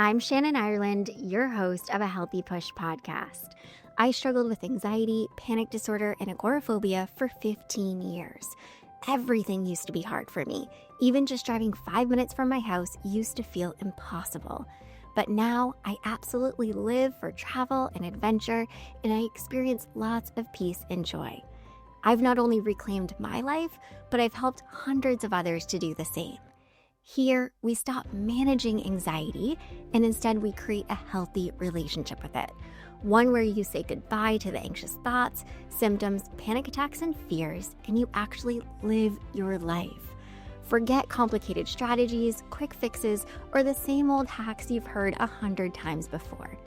I'm Shannon Ireland, your host of a Healthy Push podcast. I struggled with anxiety, panic disorder, and agoraphobia for 15 years. Everything used to be hard for me. Even just driving 5 minutes from my house used to feel impossible. But now I absolutely live for travel and adventure, and I experience lots of peace and joy. I've not only reclaimed my life, but I've helped hundreds of others to do the same. Here, we stop managing anxiety and instead we create a healthy relationship with it. One where you say goodbye to the anxious thoughts, symptoms, panic attacks, and fears, and you actually live your life. Forget complicated strategies, quick fixes, or the same old hacks you've heard 100 times before.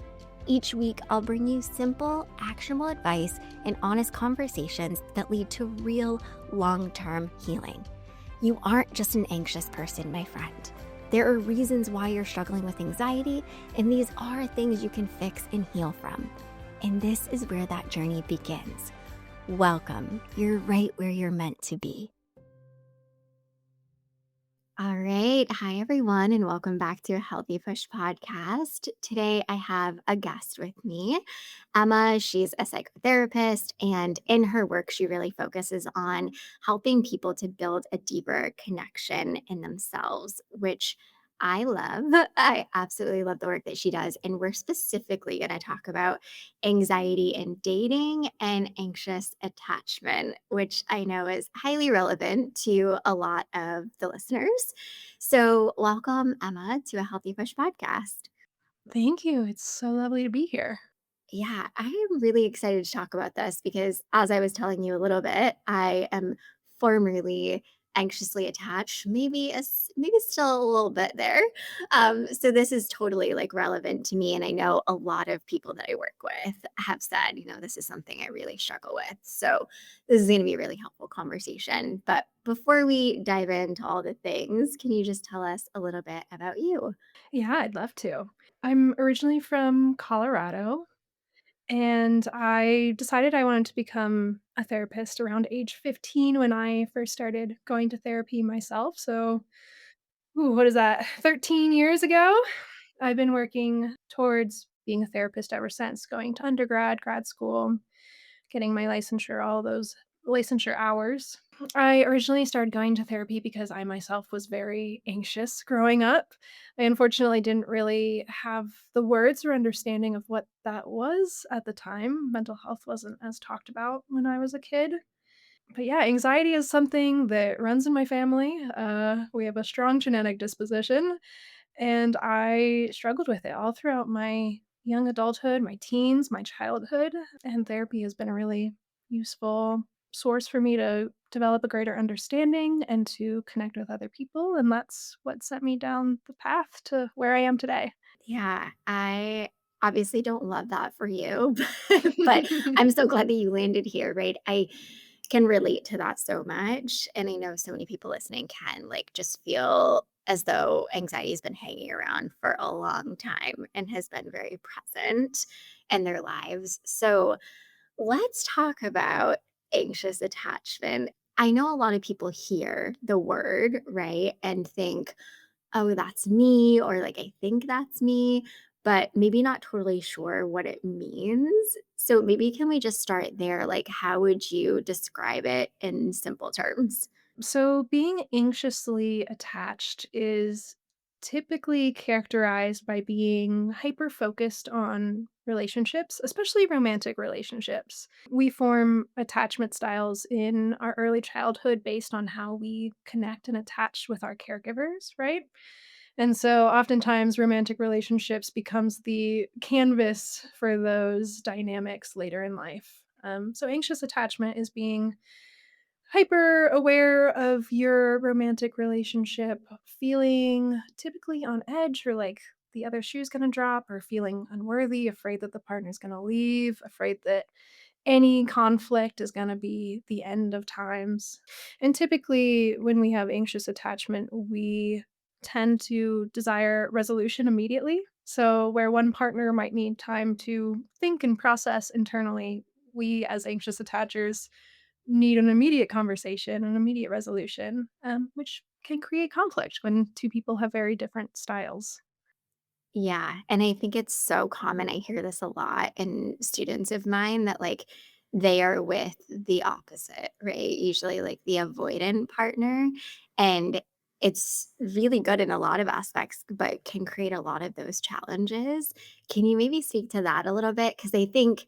Each week, I'll bring you simple, actionable advice and honest conversations that lead to real, long-term healing. You aren't just an anxious person, my friend. There are reasons why you're struggling with anxiety, and these are things you can fix and heal from. And this is where that journey begins. Welcome. You're right where you're meant to be. All right. Hi, everyone, and welcome back to a Healthy Push podcast. Today, I have a guest with me, Emma. She's a psychotherapist, and in her work, she really focuses on helping people to build a deeper connection in themselves, which I love. I absolutely love the work that she does. And we're specifically going to talk about anxiety in dating and anxious attachment, which I know is highly relevant to a lot of the listeners. So, welcome, Emma, to a Healthy Push podcast. Thank you. It's so lovely to be here. Yeah, I am really excited to talk about this because, as I was telling you a little bit, I am formerly anxiously attached, maybe still a little bit there. So this is totally like relevant to me, and I know a lot of people that I work with have said, this is something I really struggle with. So this is going to be a really helpful conversation. But before we dive into all the things, can you just tell us a little bit about you? Yeah, I'd love to. I'm originally from Colorado, and I decided I wanted to become a therapist around age 15 when I first started going to therapy myself. So, what is that? 13 years ago? I've been working towards being a therapist ever since, going to undergrad, grad school, getting my licensure, all those licensure hours. I originally started going to therapy because I myself was very anxious growing up. I unfortunately didn't really have the words or understanding of what that was at the time. Mental health wasn't as talked about when I was a kid. But yeah, anxiety is something that runs in my family. We have a strong genetic disposition, and I struggled with it all throughout my young adulthood, my teens, my childhood, and therapy has been a really useful source for me to develop a greater understanding and to connect with other people, and that's what set me down the path to where I am today. Yeah, I obviously don't love that for you, but I'm so glad that you landed here, right? I can relate to that so much. And I know so many people listening can like just feel as though anxiety has been hanging around for a long time and has been very present in their lives. So let's talk about anxious attachment. I know a lot of people hear the word, right, and think, oh, that's me, or like, I think that's me, but maybe not totally sure what it means. So maybe can we just start there? Like, how would you describe it in simple terms? So, being anxiously attached is typically characterized by being hyper focused on relationships, especially romantic relationships. We form attachment styles in our early childhood based on how we connect and attach with our caregivers, right? And so oftentimes romantic relationships becomes the canvas for those dynamics later in life. So anxious attachment is being hyper aware of your romantic relationship, feeling typically on edge or like the other shoe's gonna drop, or feeling unworthy, afraid that the partner's gonna leave, afraid that any conflict is gonna be the end of times. And typically, when we have anxious attachment, we tend to desire resolution immediately. So, where one partner might need time to think and process internally, we as anxious attachers need an immediate conversation, an immediate resolution, which can create conflict when two people have very different styles. Yeah, and I think it's so common. I hear this a lot in students of mine that like they are with the opposite, right? Usually like the avoidant partner. And it's really good in a lot of aspects, but can create a lot of those challenges. Can you maybe speak to that a little bit? Because I think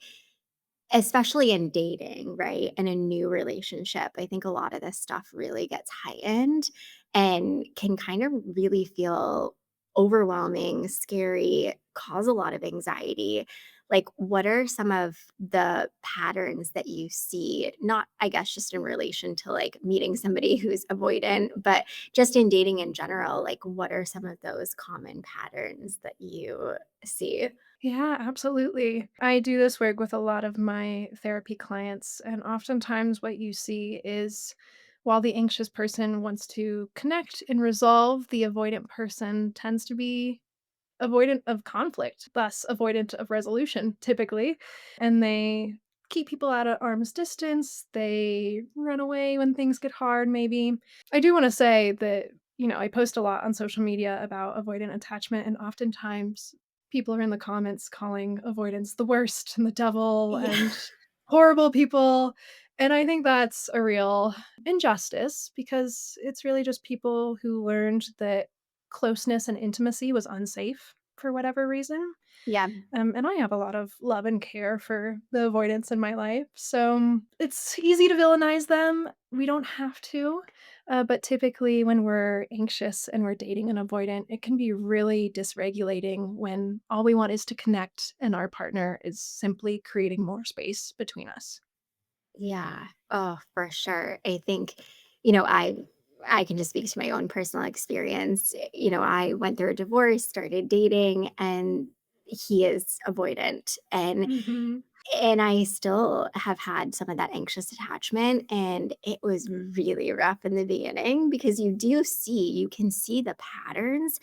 especially in dating, right? In a new relationship, I think a lot of this stuff really gets heightened and can kind of really feel overwhelming, scary, cause a lot of anxiety. Like, what are some of the patterns that you see? Not, I guess, just in relation to like meeting somebody who's avoidant, but just in dating in general. Like, what are some of those common patterns that you see? Yeah, absolutely. I do this work with a lot of my therapy clients, and oftentimes what you see is while the anxious person wants to connect and resolve, the avoidant person tends to be avoidant of conflict, thus avoidant of resolution typically, and they keep people at a arm's distance, they run away when things get hard maybe. I do wanna say that, I post a lot on social media about avoidant attachment, and oftentimes people are in the comments calling avoidance the worst and the devil Yeah. and horrible people, and I think that's a real injustice because it's really just people who learned that closeness and intimacy was unsafe for whatever reason. Yeah. And I have a lot of love and care for the avoidance in my life. So it's easy to villainize them. We don't have to. But typically, when we're anxious and we're dating an avoidant, it can be really dysregulating when all we want is to connect and our partner is simply creating more space between us. Yeah. Oh, for sure. I think, you know, I can just speak to my own personal experience. I went through a divorce, started dating, and he is avoidant. Hmm. And I still have had some of that anxious attachment. And it was really rough in the beginning because you can see the patterns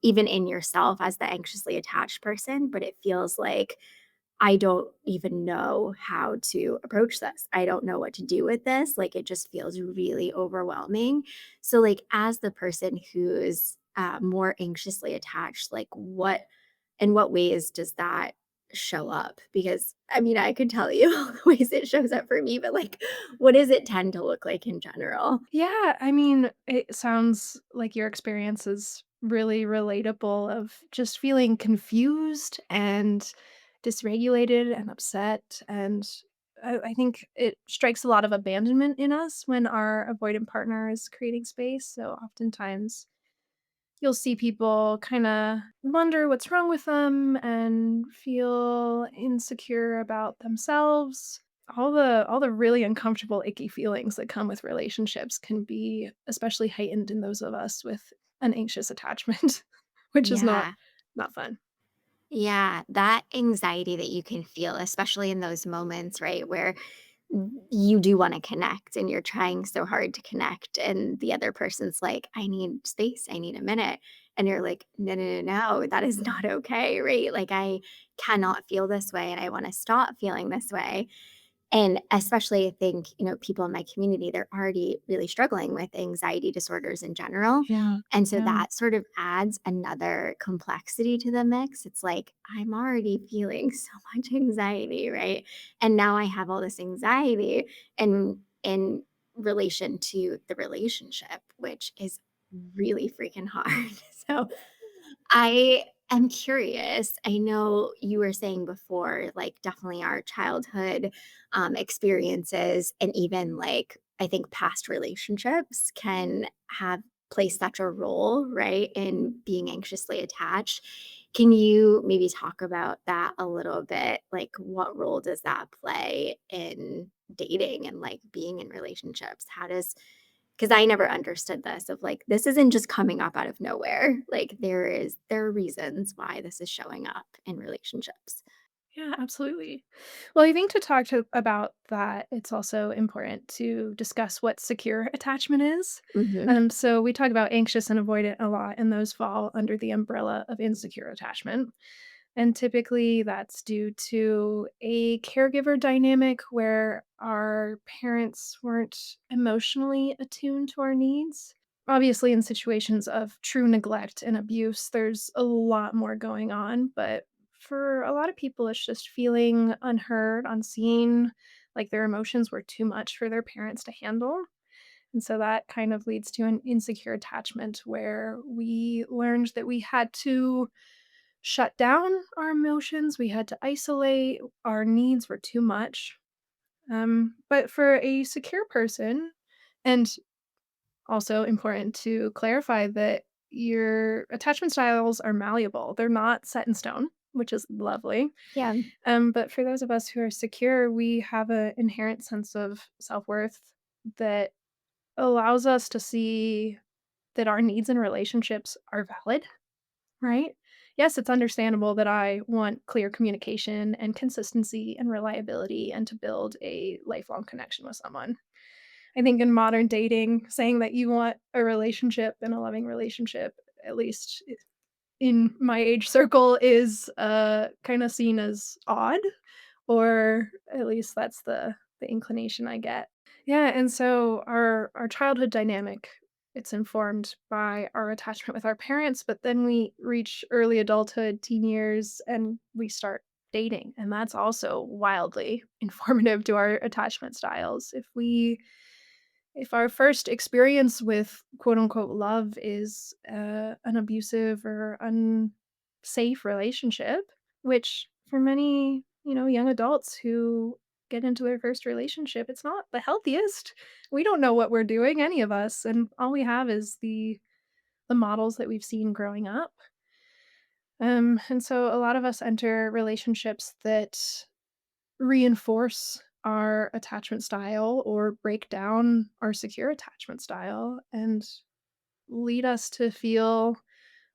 even in yourself as the anxiously attached person, but it feels like I don't even know how to approach this. I don't know what to do with this. Like, it just feels really overwhelming. So, like, as the person who's more anxiously attached, like, in what ways does that show up? Because I mean, I could tell you all the ways it shows up for me, but like, what does it tend to look like in general? Yeah, I mean, it sounds like your experience is really relatable of just feeling confused and dysregulated and upset. And I think it strikes a lot of abandonment in us when our avoidant partner is creating space. So oftentimes you'll see people kind of wonder what's wrong with them and feel insecure about themselves. All the really uncomfortable icky feelings that come with relationships can be especially heightened in those of us with an anxious attachment, which is not Yeah. not fun. Yeah, that anxiety that you can feel, especially in those moments, right, where you do wanna connect and you're trying so hard to connect, and the other person's like, "I need space, I need a minute." And you're like, "No, no, no, no, that is not okay," right? Like, "I cannot feel this way, and I wanna stop feeling this way." And especially, I think, people in my community, they're already really struggling with anxiety disorders in general. Yeah. And so Yeah. that sort of adds another complexity to the mix. It's like, I'm already feeling so much anxiety, right? And now I have all this anxiety in relation to the relationship, which is really freaking hard. So I am curious. I know you were saying before, like, definitely our childhood experiences, and even like, I think past relationships can have play such a role, right, in being anxiously attached. Can you maybe talk about that a little bit? Like, what role does that play in dating and like being in relationships? How does 'Cause I never understood this of, like, this isn't just coming up out of nowhere, like, there are reasons why this is showing up in relationships. Yeah, absolutely. Well, I think to about that, it's also important to discuss what secure attachment is. Mhm. So we talk about anxious and avoidant a lot, and those fall under the umbrella of insecure attachment. And typically that's due to a caregiver dynamic where our parents weren't emotionally attuned to our needs. Obviously, in situations of true neglect and abuse, there's a lot more going on, but for a lot of people, it's just feeling unheard, unseen, like their emotions were too much for their parents to handle. And so that kind of leads to an insecure attachment where we learned that we had to shut down our emotions, we had to isolate, our needs were too much. But for a secure person, and also important to clarify that your attachment styles are malleable. They're not set in stone, which is lovely. Yeah. But for those of us who are secure, we have an inherent sense of self-worth that allows us to see that our needs and relationships are valid, right? Yes, it's understandable that I want clear communication and consistency and reliability and to build a lifelong connection with someone. I think in modern dating, saying that you want a relationship and a loving relationship, at least in my age circle, is kind of seen as odd, or at least that's the inclination I get. Yeah, and so our childhood dynamic, it's informed by our attachment with our parents, but then we reach early adulthood, teen years, and we start dating, and that's also wildly informative to our attachment styles. If our first experience with quote unquote love is an abusive or unsafe relationship, which for many, young adults who get into their first relationship, it's not the healthiest. We don't know what we're doing, any of us, and all we have is the models that we've seen growing up. And so a lot of us enter relationships that reinforce our attachment style or break down our secure attachment style and lead us to feel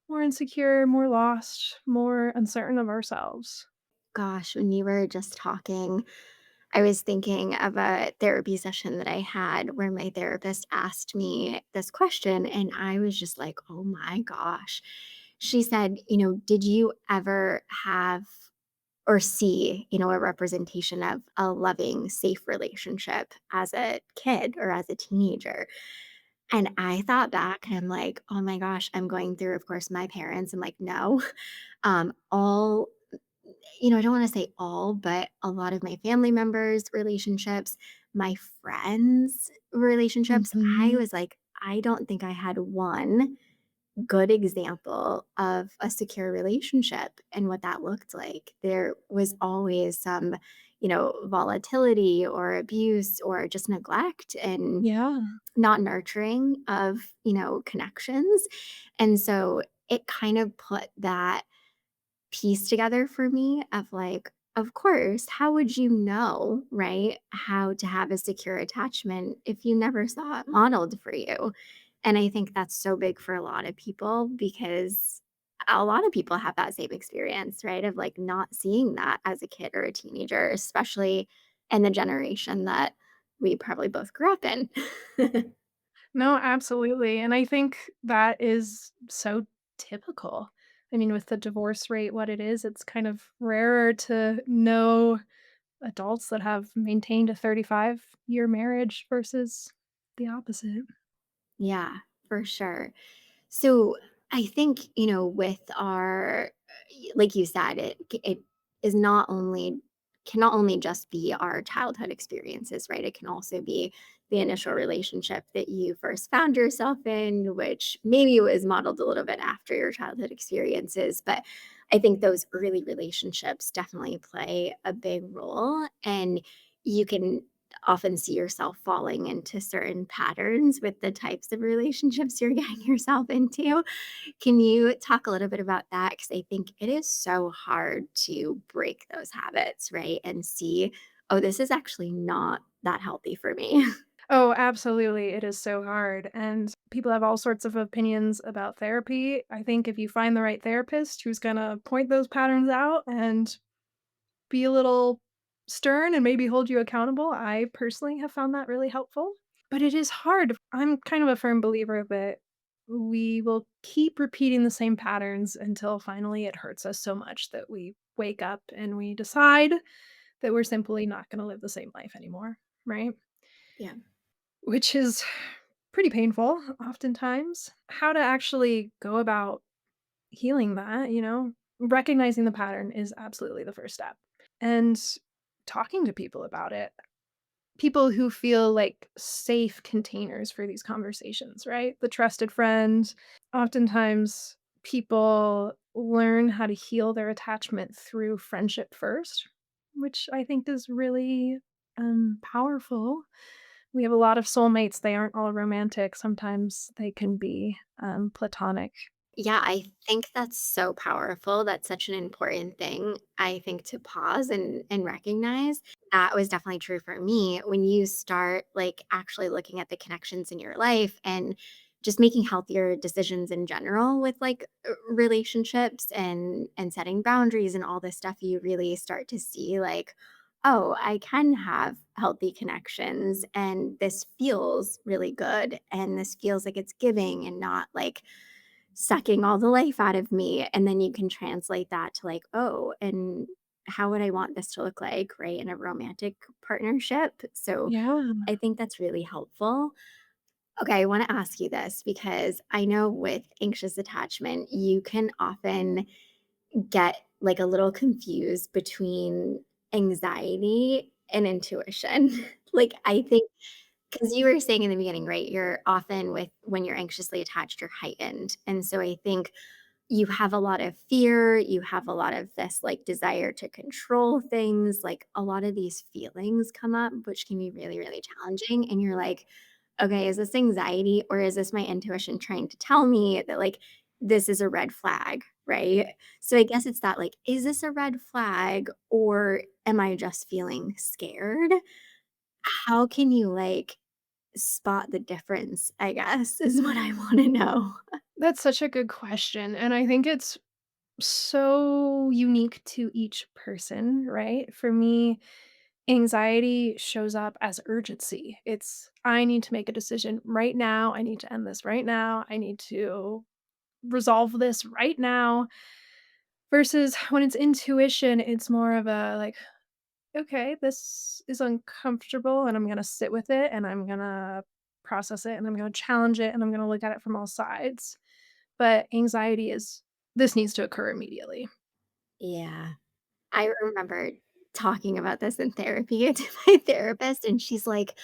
more insecure, more lost, more uncertain of ourselves. Gosh, when you were just talking, I was thinking of a therapy session that I had where my therapist asked me this question, and I was just like, oh my gosh. She said, did you ever have or see, a representation of a loving, safe relationship as a kid or as a teenager? And I thought back and I'm like, oh my gosh, I'm going through, of course, my parents. I'm like, no, all I don't want to say all, but a lot of my family members' relationships, my friends' relationships, I Mhm. was like, I don't think I had one good example of a secure relationship and what that looked like. There was always some, volatility or abuse or just neglect and Yeah. not nurturing of, connections. And so it kind of put that piece together for me of like, of course, how would you know, right? How to have a secure attachment if you never saw it modeled for you. And I think that's so big for a lot of people because a lot of people have that same experience, right? Of like not seeing that as a kid or a teenager, especially in the generation that we probably both grew up in. No, absolutely. And I think that is so typical. I mean, with the divorce rate, what it is, it's kind of rarer to know adults that have maintained a 35-year marriage versus the opposite. Yeah, for sure. So I think, with our, like you said, it is not only can not only just be our childhood experiences, right? It can also be the initial relationship that you first found yourself in, which maybe was modeled a little bit after your childhood experiences. But I think those early relationships definitely play a big role. And you can often see yourself falling into certain patterns with the types of relationships you're getting yourself into. Can you talk a little bit about that? Because I think it is so hard to break those habits, right? And see, oh, this is actually not that healthy for me. Oh, absolutely. It is so hard. And people have all sorts of opinions about therapy. I think if you find the right therapist who's going to point those patterns out and be a little stern and maybe hold you accountable, I personally have found that really helpful. But it is hard. I'm kind of a firm believer that we will keep repeating the same patterns until finally it hurts us so much that we wake up and we decide that we're simply not going to live the same life anymore. Right. Yeah. Which is pretty painful oftentimes. How to actually go about healing that, recognizing the pattern is absolutely the first step. And talking to people about it. People who feel like safe containers for these conversations, right? The trusted friend. Oftentimes, people learn how to heal their attachment through friendship first, which I think is really powerful. We have a lot of soulmates. They aren't all romantic. Sometimes they can be platonic. Yeah, I think that's so powerful. That's such an important thing, I think, to pause and recognize. That was definitely true for me. When you start like actually looking at the connections in your life and just making healthier decisions in general with like relationships and setting boundaries and all this stuff, you really start to see like, oh, I can have healthy connections and this feels really good and this feels like it's giving and not like sucking all the life out of me. And then you can translate that to like, oh, and how would I want this to look like, right, in a romantic partnership? So Yeah. I think that's really helpful. Okay, I want to ask you this because I know with anxious attachment, you can often get like a little confused between anxiety and intuition. Like, I think because you were saying in the beginning, right, you're often with when you're anxiously attached, you're heightened. And so I think you have a lot of fear, you have a lot of this, like, desire to control things, like, a lot of these feelings come up, which can be really, really challenging, and you're like, "Okay, is this anxiety or is this my intuition trying to tell me that, like, this is a red flag?" Right? So I guess it's that, like, is this a red flag or am I just feeling scared? How can you, like, spot the difference, I guess, is what I wanna know. That's such a good question. And I think it's so unique to each person, right? For me, anxiety shows up as urgency. It's, I need to make a decision right now. I need to end this right now. I need to resolve this right now. Versus when it's intuition, it's more of a like, okay, this is uncomfortable and I'm going to sit with it and I'm going to process it and I'm going to challenge it and I'm going to look at it from all sides. But anxiety is, this needs to occur immediately. Yeah. I remember talking about this in therapy to my therapist, and she's like,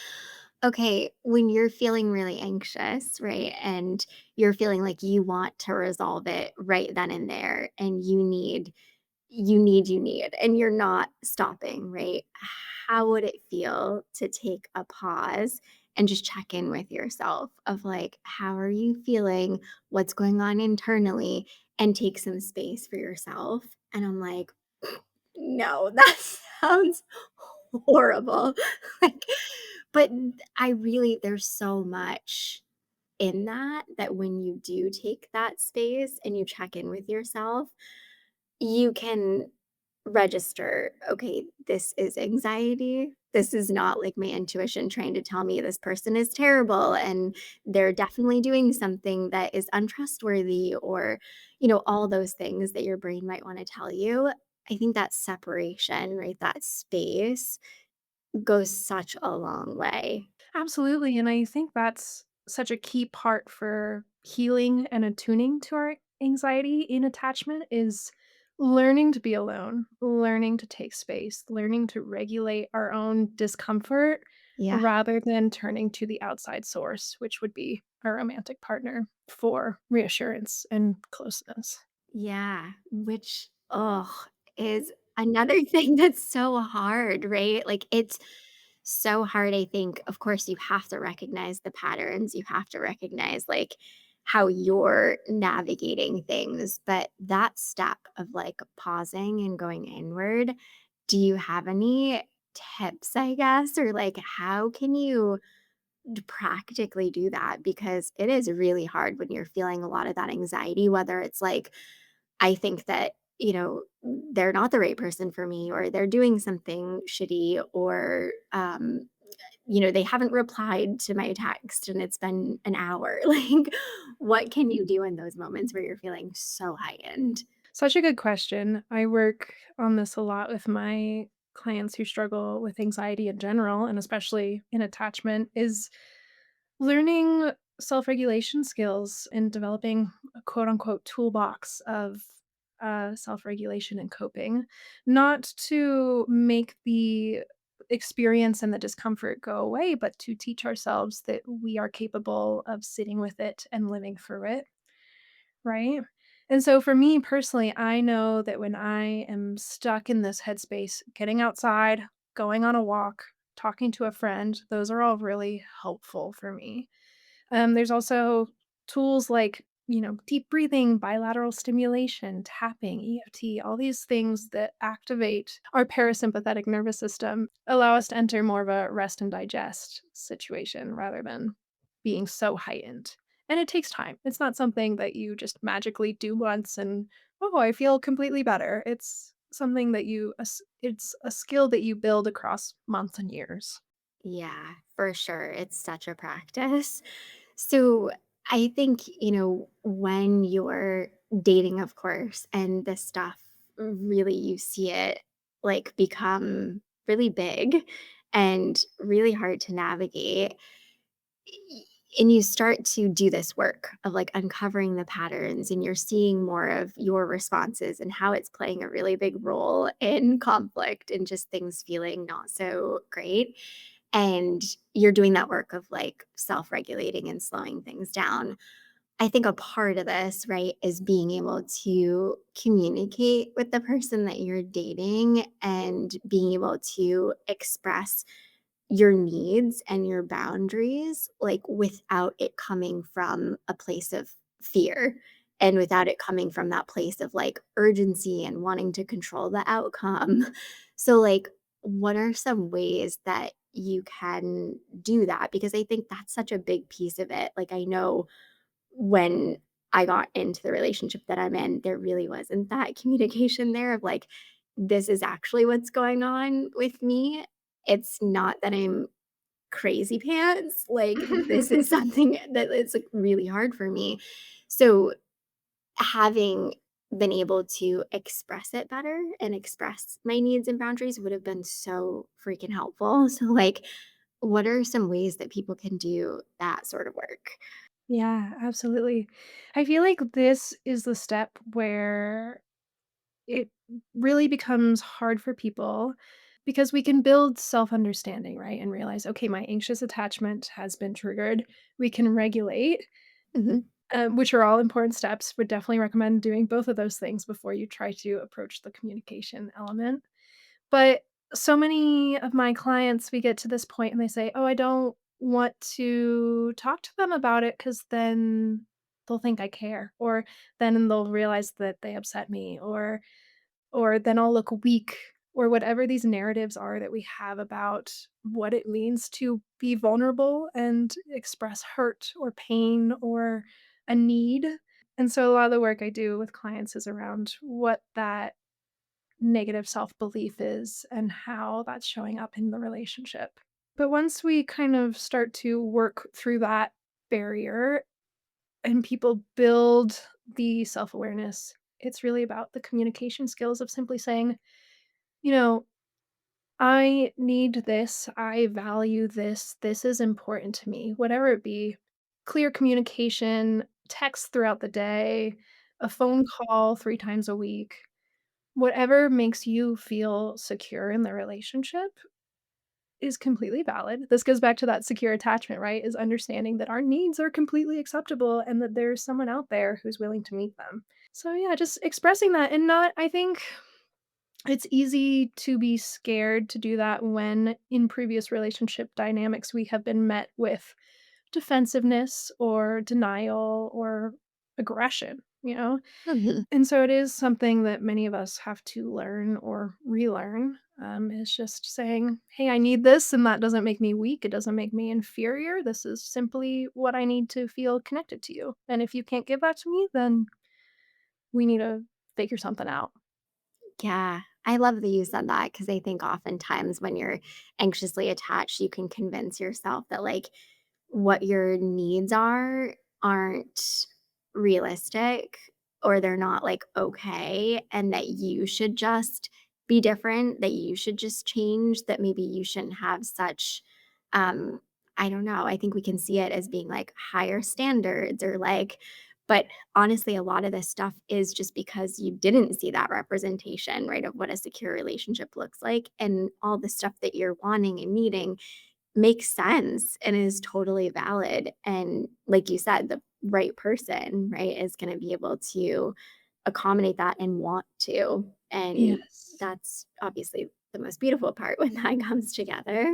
"Okay, when you're feeling really anxious, right, and you're feeling like you want to resolve it right then and there, and you need, and you're not stopping, right? How would it feel to take a pause and just check in with yourself of like, how are you feeling? What's going on internally? And take some space for yourself." And I'm like, no, that sounds horrible. Like, but I really, there's so much in that that when you do take that space and you check in with yourself, you can register, okay, this is anxiety. This is not like my intuition trying to tell me this person is terrible and they're definitely doing something that is untrustworthy or, all those things that your brain might want to tell you. I think that separation, right? That space goes such a long way. Absolutely, and I think that's such a key part for healing and attuning to our anxiety in attachment is learning to be alone, learning to take space, learning to regulate our own discomfort Yeah. rather than turning to the outside source, which would be our romantic partner for reassurance and closeness. Yeah, which, is another thing that's so hard, right? Like, it's so hard, I think. Of course, you have to recognize the patterns, you have to recognize, like, how you're navigating things, but that step of, like, pausing and going inward, do you have any tips, I guess? Or, like, how can you practically do that? Because it is really hard when you're feeling a lot of that anxiety, whether it's like, I think that, they're not the right person for me, or they're doing something shitty, or, they haven't replied to my text and it's been an hour. Like, what can you do in those moments where you're feeling so heightened? Such a good question. I work on this a lot with my clients who struggle with anxiety in general and especially in attachment is Learning self-regulation skills and developing a quote unquote toolbox of self-regulation and coping, not to make the experience and the discomfort go away, but to teach ourselves that we are capable of sitting with it and living through it. Right? And so for me personally, I know that when I am stuck in this headspace, getting outside, going on a walk, talking to a friend, those are all really helpful for me. There's also tools like, deep breathing, bilateral stimulation, tapping, EFT, all these things that activate our parasympathetic nervous system allow us to enter more of a rest and digest situation rather than being so heightened. And it takes time. It's not something that you just magically do once and, oh, I feel completely better. It's something that it's a skill that you build across months and years. Yeah, for sure. It's such a practice. So I think, when you're dating, of course, and this stuff really you see it like become really big and really hard to navigate. y- And you start to do this work of like uncovering the patterns, and you're seeing more of your responses and how it's playing a really big role in conflict and just things feeling not so great. And you're doing that work of like self regulating and slowing things down. I think a part of this, right, is being able to communicate with the person that you're dating and being able to express your needs and your boundaries, like, without it coming from a place of fear and without it coming from that place of, like, urgency and wanting to control the outcome. So, like, what are some ways that you can do that? Because I think that's such a big piece of it. Like, I know when I got into the relationship that I'm in, there really wasn't that communication there of, like, "This is actually what's going on with me. It's not that I'm crazy pants, like, this is something that is, like, really hard for me." So, having been able to express it better and express my needs and boundaries would have been so freaking helpful. So, like, what are some ways that people can do that sort of work? Yeah, absolutely. I feel like this is the step where it really becomes hard for people because we can build self understanding, right? And realize, okay, my anxious attachment has been triggered. We can regulate, Mhm. which are all important steps. Would definitely recommend doing both of those things before you try to approach the communication element. But so many of my clients, we get to this point and they say, "Oh, I don't want to talk to them about it because then they'll think I care, or then they'll realize that they upset me, or then I'll look weak," or whatever these narratives are that we have about what it means to be vulnerable and express hurt or pain or a need. And so a lot of the work I do with clients is around what that negative self-belief is and how that's showing up in the relationship. But once we kind of start to work through that barrier and people build the self-awareness, it's really about the communication skills of simply saying, you know, I need this, I value this, this is important to me, whatever it be. Clear communication, text throughout the day, a phone call 3 times a week. Whatever makes you feel secure in the relationship is completely valid. This goes back to that secure attachment, right? Is understanding that our needs are completely acceptable and that there's someone out there who's willing to meet them. So yeah, just expressing that and not I think it's easy to be scared to do that when in previous relationship dynamics we have been met with defensiveness or denial or aggression, you know? Mhm. And so it is something that many of us have to learn or relearn. Is just saying, hey, I need this, and that doesn't make me weak. It doesn't make me inferior. This is simply what I need to feel connected to you. And if you can't give that to me, then we need to figure something out. Yeah, I love that you said that because I think oftentimes when you're anxiously attached, you can convince yourself that like what your needs aren't realistic, or they're not like okay, and that you should just be different, that you should just change, that maybe you shouldn't have such um I don't know, I think we can see it as being like higher standards or like, but honestly, a lot of this stuff is just because you didn't see that representation, right, of what a secure relationship looks like. And all the stuff that you're wanting and needing makes sense and is totally valid. And like you said, the right person, right, is going to be able to accommodate that and want to. And Yes. that's obviously the most beautiful part when that comes together.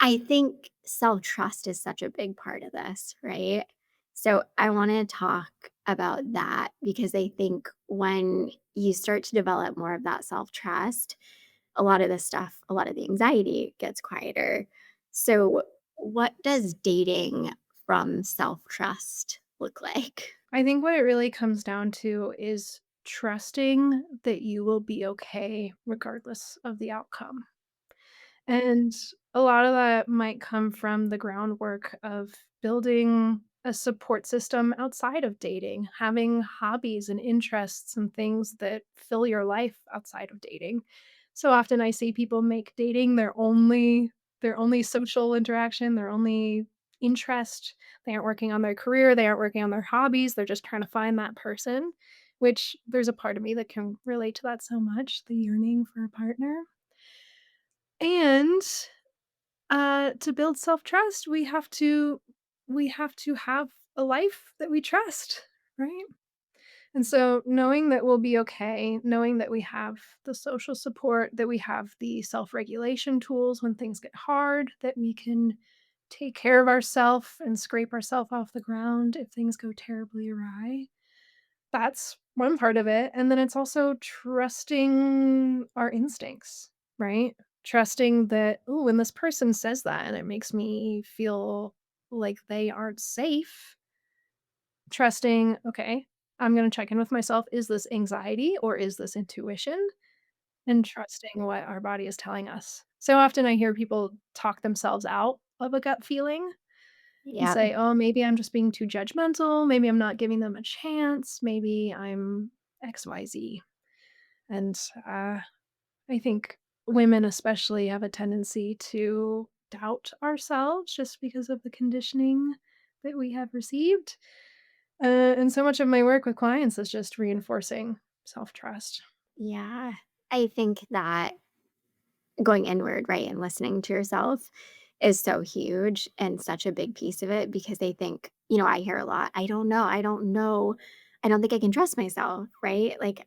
I think self trust is such a big part of this, right? So I want to talk about that because I think when you start to develop more of that self trust, a lot of this stuff, a lot of the anxiety gets quieter. So, what does dating from self trust look like? I think what it really comes down to is trusting that you will be okay regardless of the outcome. And a lot of that might come from the groundwork of building a support system outside of dating, having hobbies and interests and things that fill your life outside of dating. So often I see people make dating their only social interaction, their only interest. They aren't working on their career, they aren't working on their hobbies, they're just trying to find that person, which there's a part of me that can relate to that so much, the yearning for a partner. And to build self-trust, we have to have a life that we trust, right? And so knowing that we'll be okay, knowing that we have the social support, that we have the self-regulation tools when things get hard, that we can take care of ourselves and scrape ourselves off the ground if things go terribly awry. That's one part of it, and then it's also trusting our instincts, right? Trusting that, "Ooh, when this person says that and it makes me feel like they aren't safe," trusting, "Okay, I'm gonna check in with myself. Is this anxiety or is this intuition?" And trusting what our body is telling us. So often I hear people talk themselves out of a gut feeling and Yeah. say, "Oh, maybe I'm just being too judgmental. Maybe I'm not giving them a chance. Maybe I'm XYZ." And I think women, especially, have a tendency to doubt ourselves just because of the conditioning that we have received. And so much of my work with clients is just reinforcing self trust. Yeah. I think that going inward, right, and listening to yourself is so huge and such a big piece of it because they think, I hear a lot, I don't know, I don't know. I don't think I can trust myself, right? Like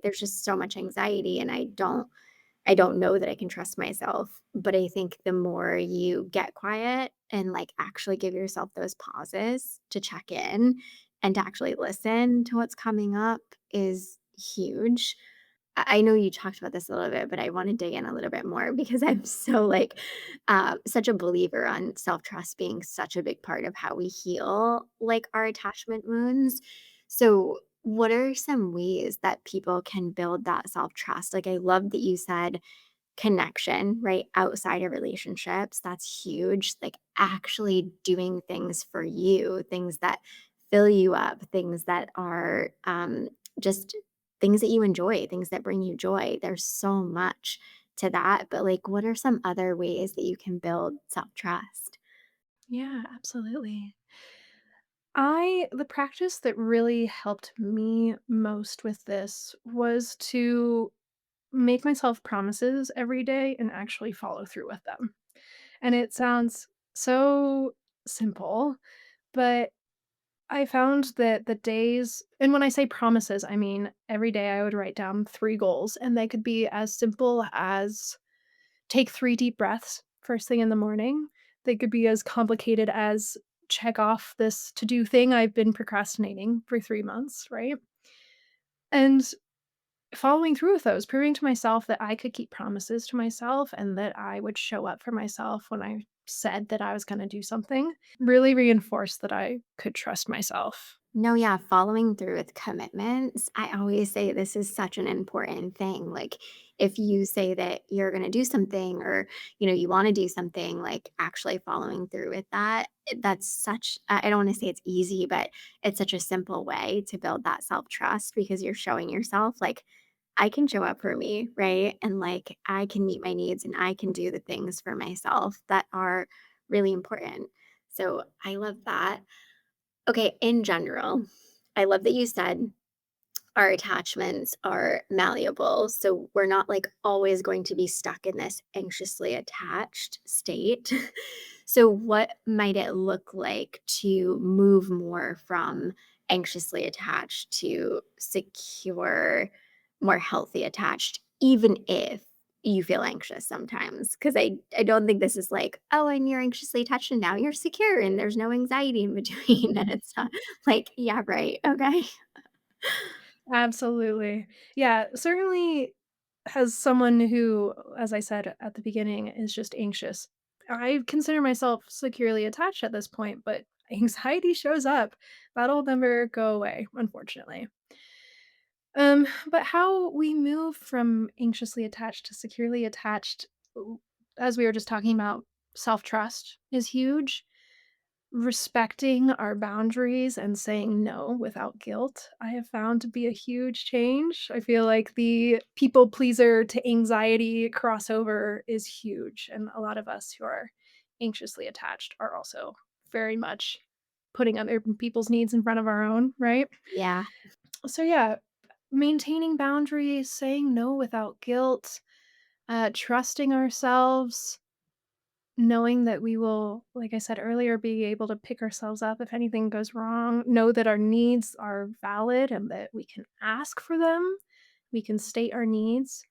there's just so much anxiety and I don't know that I can trust myself. But I think the more you get quiet and like actually give yourself those pauses to check in and to actually listen to what's coming up is huge. I know you talked about this a little bit, but I want to dig in a little bit more because I'm so like such a believer on self trust being such a big part of how we heal like our attachment wounds. So, what are some ways that people can build that self trust? Like, I love that you said connection, right? Outside of relationships. That's huge. Like actually doing things for you, things that fill you up, things that are just things that you enjoy, things that bring you joy. There's so much to that. But like, what are some other ways that you can build self trust? Yeah, absolutely. The practice that really helped me most with this was to make myself promises every day and actually follow through with them. And it sounds so simple, but I found that the days, and when I say promises, I mean every day I would write down 3 goals, and they could be as simple as take 3 deep breaths first thing in the morning. They could be as complicated as check off this to-do thing I've been procrastinating for 3 months, right? And following through with those, proving to myself that I could keep promises to myself and that I would show up for myself when I said that I was gonna do something, really reinforced that I could trust myself. No, yeah, following through with commitments. I always say this is such an important thing. Like, if you say that you're going to do something or, you want to do something, like actually following through with that, that's such, I don't want to say it's easy, but it's such a simple way to build that self trust because you're showing yourself, like, I can show up for me, right? And like, I can meet my needs and I can do the things for myself that are really important. So I love that. Okay, in general, I love that you said our attachments are malleable. So we're not like always going to be stuck in this anxiously attached state. So, what might it look like to move more from anxiously attached to secure, more healthy attached, even if you feel anxious sometimes? Because I don't think this is like, oh, and you're anxiously attached and now you're secure and there's no anxiety in between. And it's not like, yeah, right. Okay. Absolutely. Yeah, certainly as someone who, as I said at the beginning, is just anxious. I consider myself securely attached at this point, but anxiety shows up. That'll never go away, unfortunately. But how we move from anxiously attached to securely attached, as we were just talking about, self-trust is huge. Respecting our boundaries and saying no without guilt, I have found to be a huge change. I feel like the people pleaser to anxiety crossover is huge. And a lot of us who are anxiously attached are also very much putting other people's needs in front of our own, right? Yeah. So, yeah, maintaining boundaries, saying no without guilt, trusting ourselves, knowing that we will, like I said earlier, be able to pick ourselves up if anything goes wrong, know that our needs are valid and that we can ask for them, we can state our needs.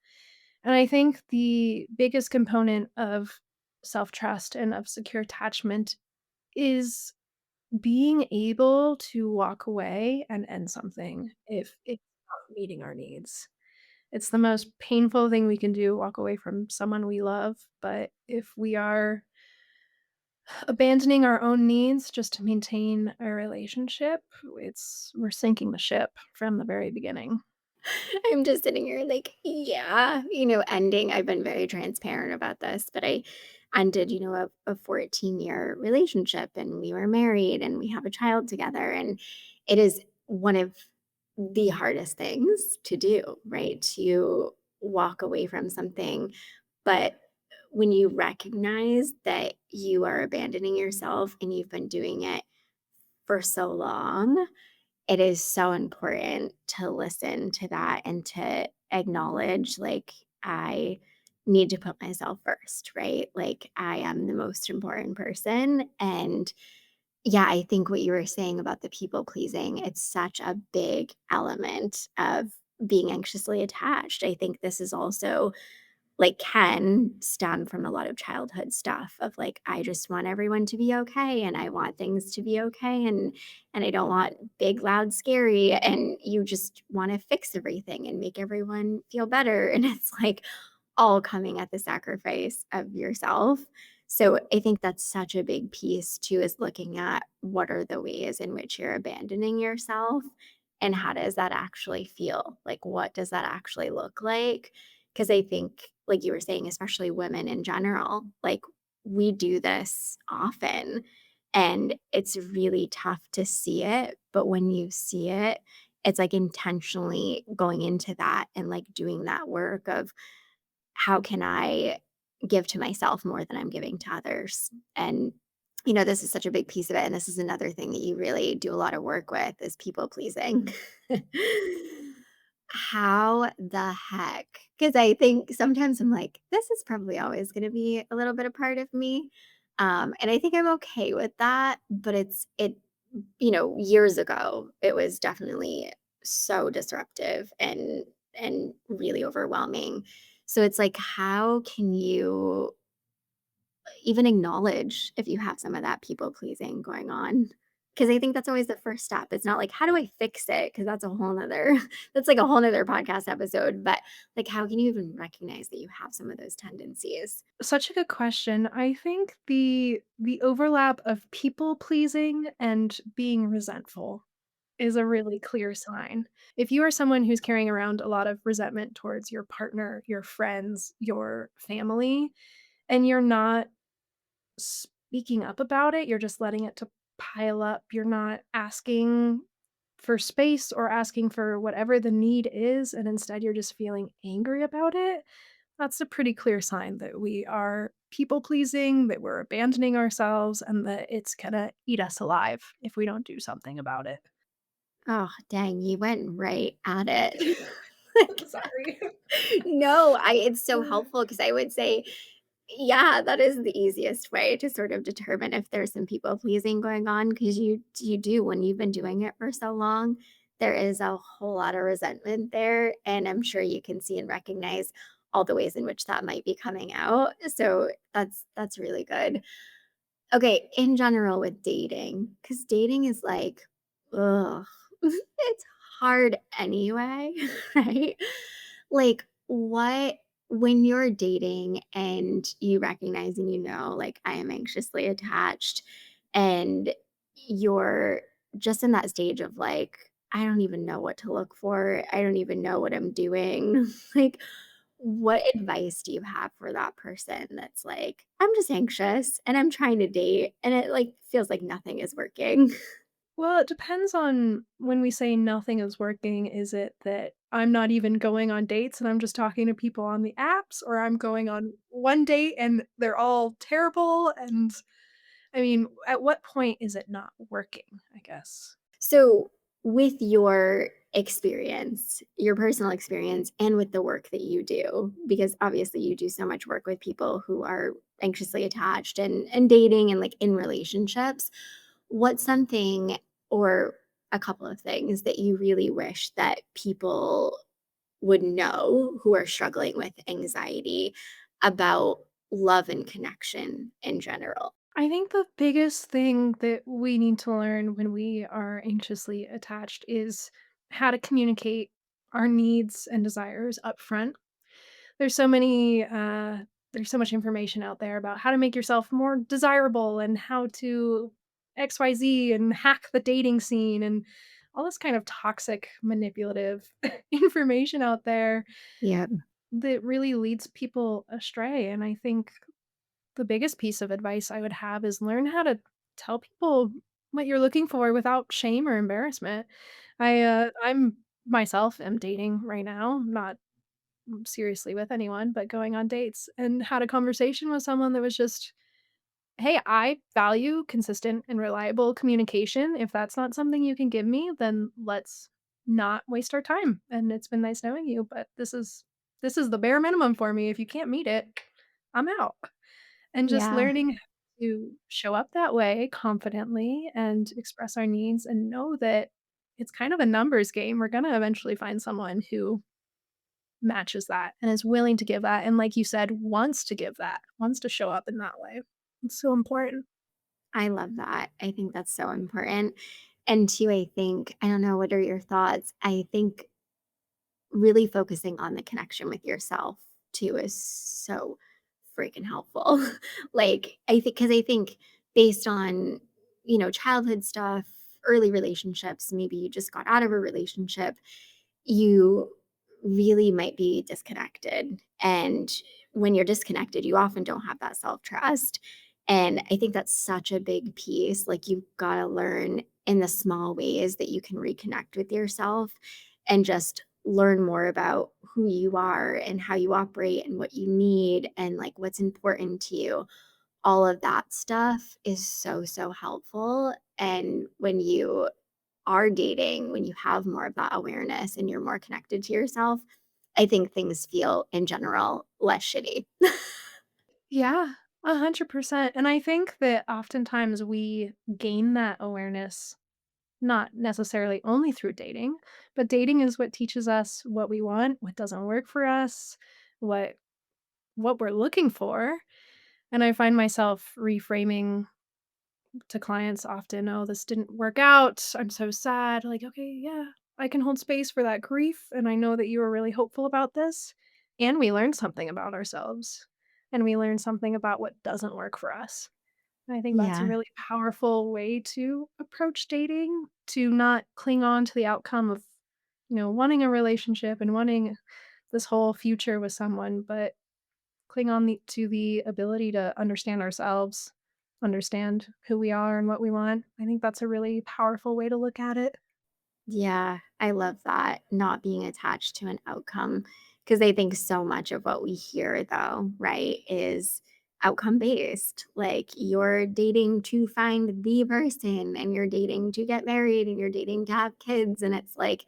And I think the biggest component of self trust and of secure attachment is being able to walk away and end something if it's not meeting our needs. It's the most painful thing we can do, walk away from someone we love. But if we are abandoning our own needs just to maintain a relationship, we're sinking the ship from the very beginning. I'm just sitting here like, yeah, ending. I've been very transparent about this, but I ended, a 14-year relationship and we were married and we have a child together. And it is one of the hardest things to do, right? To walk away from something. But when you recognize that you are abandoning yourself and you've been doing it for so long, it is so important to listen to that and to acknowledge, like, I need to put myself first, right? Like, I am the most important person. And yeah, I think what you were saying about the people pleasing, it's such a big element of being anxiously attached. I think this is also like can stem from a lot of childhood stuff of like I just want everyone to be okay and I want things to be okay and I don't want big loud scary and you just want to fix everything and make everyone feel better and it's like all coming at the sacrifice of yourself. So I think that's such a big piece too is looking at what are the ways in which you're abandoning yourself and how does that actually feel? Like what does that actually look like? Because I think like you were saying, especially women in general, like we do this often and it's really tough to see it. But when you see it, it's like intentionally going into that and like doing that work of how can I give to myself more than I'm giving to others? And, this is such a big piece of it. And this is another thing that you really do a lot of work with is people pleasing. How the heck? Because I think sometimes I'm like, this is probably always going to be a little bit a part of me. And I think I'm okay with that. But years ago, it was definitely so disruptive and really overwhelming. So it's like, how can you even acknowledge if you have some of that people pleasing going on? Because I think that's always the first step. It's not like, how do I fix it? Because that's a whole nother, that's like a whole nother podcast episode. But like, how can you even recognize that you have some of those tendencies? Such a good question. I think the overlap of people pleasing and being resentful is a really clear sign. If you are someone who's carrying around a lot of resentment towards your partner, your friends, your family, and you're not speaking up about it, you're just letting it to pile up. You're not asking for space or asking for whatever the need is, and instead you're just feeling angry about it. That's a pretty clear sign that we are people pleasing, that we're abandoning ourselves, and that it's gonna eat us alive if we don't do something about it. Oh, dang, you went right at it. Like, Sorry. no, I it's so helpful because I would say, yeah, that is the easiest way to sort of determine if there's some people pleasing going on because you do when you've been doing it for so long, there is a whole lot of resentment there, and I'm sure you can see and recognize all the ways in which that might be coming out. So that's really good. Okay, in general with dating, because dating is like, ugh, it's hard anyway, right? Like, what when you're dating and you recognize and you know, like, I am anxiously attached, and you're just in that stage of like, I don't even know what to look for. I don't even know what I'm doing. Like, what advice do you have for that person that's like, "I'm just anxious and I'm trying to date, and it, like, feels like nothing is working." Well, it depends on when we say nothing is working, is it that I'm not even going on dates and I'm just talking to people on the apps, or I'm going on one date and they're all terrible? And I mean, at what point is it not working, I guess? So, with your experience, your personal experience, and with the work that you do, because obviously you do so much work with people who are anxiously attached and dating and like in relationships, what's something or a couple of things that you really wish that people would know who are struggling with anxiety about love and connection in general? I think the biggest thing that we need to learn when we are anxiously attached is how to communicate our needs and desires up front. There's so many there's so much information out there about how to make yourself more desirable and how to XYZ and hack the dating scene and all this kind of toxic manipulative information out there Yeah. that really leads people astray. And I think the biggest piece of advice I would have is learn how to tell people what you're looking for without shame or embarrassment. I'm myself am dating right now, not seriously with anyone, but going on dates and had a conversation with someone that was just, "Hey, I value consistent and reliable communication. If that's not something you can give me, then let's not waste our time. And it's been nice knowing you, but this is the bare minimum for me. If you can't meet it, I'm out." And just Yeah. learning to show up that way confidently and express our needs and know that it's kind of a numbers game. We're gonna eventually find someone who matches that and is willing to give that, and like you said, wants to give that, wants to show up in that way. It's so important. I love that. I think that's so important. And two, I think, I don't know, what are your thoughts? I think really focusing on the connection with yourself too is so freaking helpful. Like, I think, because I think based on, childhood stuff, early relationships, maybe you just got out of a relationship, you really might be disconnected. And when you're disconnected, you often don't have that self trust. And I think that's such a big piece. Like, you've got to learn in the small ways that you can reconnect with yourself and just learn more about who you are and how you operate and what you need and like what's important to you. All of that stuff is so, so helpful. And when you are dating, when you have more of that awareness and you're more connected to yourself, I think things feel in general less shitty. Yeah, 100%. And I think that oftentimes we gain that awareness not necessarily only through dating, but dating is what teaches us what we want, what doesn't work for us, what what we're looking for. And I find myself reframing to clients often, "Oh, this didn't work out. I'm so sad." Like, "Okay, yeah, I can hold space for that grief, and I know that you were really hopeful about this." And we learn something about ourselves, and we learn something about what doesn't work for us. And I think that's a Yeah. really powerful way to approach dating, to not cling on to the outcome of, wanting a relationship and wanting this whole future with someone, but cling on to the ability to understand ourselves, understand who we are and what we want. I think that's a really powerful way to look at it. Yeah, I love that. Not being attached to an outcome Because I think so much of what we hear, though, right, is outcome based. Like you're dating to find the person and you're dating to get married and you're dating to have kids. And it's like,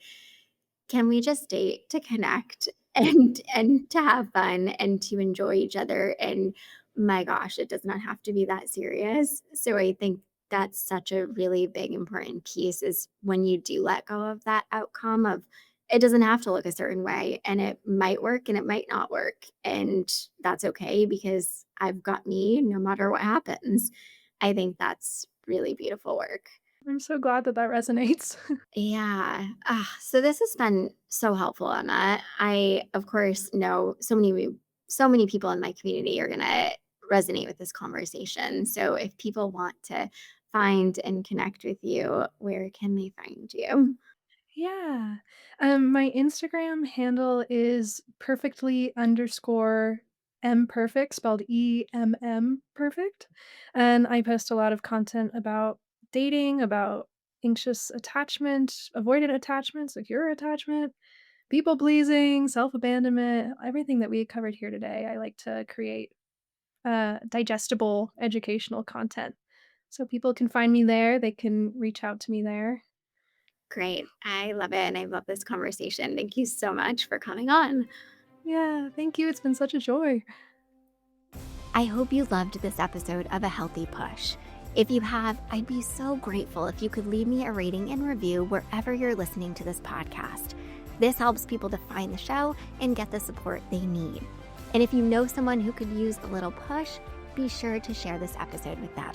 can we just date to connect and to have fun and to enjoy each other? And my gosh, it does not have to be that serious. So I think that's such a really big important piece is when you do let go of that outcome of it doesn't have to look a certain way and it might work and it might not work. And that's okay because I've got me no matter what happens. I think that's really beautiful work. I'm so glad that that resonates. Yeah. So this has been so helpful, Emma. I, of course, know so many people in my community are gonna resonate with this conversation. So if people want to find and connect with you, where can they find you? Yeah. My Instagram handle is perfectly_m perfect, spelled EMM perfect. And I post a lot of content about dating, about anxious attachment, avoidant attachment, secure attachment, people pleasing, self abandonment, everything that we covered here today. I like to create digestible educational content. So people can find me there, they can reach out to me there. Great. I love it. And I love this conversation. Thank you so much for coming on. Yeah, thank you. It's been such a joy. I hope you loved this episode of A Healthy Push. If you have, I'd be so grateful if you could leave me a rating and review wherever you're listening to this podcast. This helps people to find the show and get the support they need. And if you know someone who could use a little push, be sure to share this episode with them.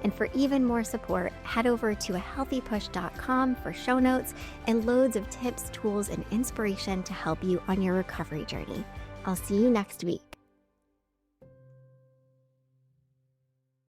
And for even more support, head over to ahealthypush.com for show notes and loads of tips, tools, and inspiration to help you on your recovery journey. I'll see you next week.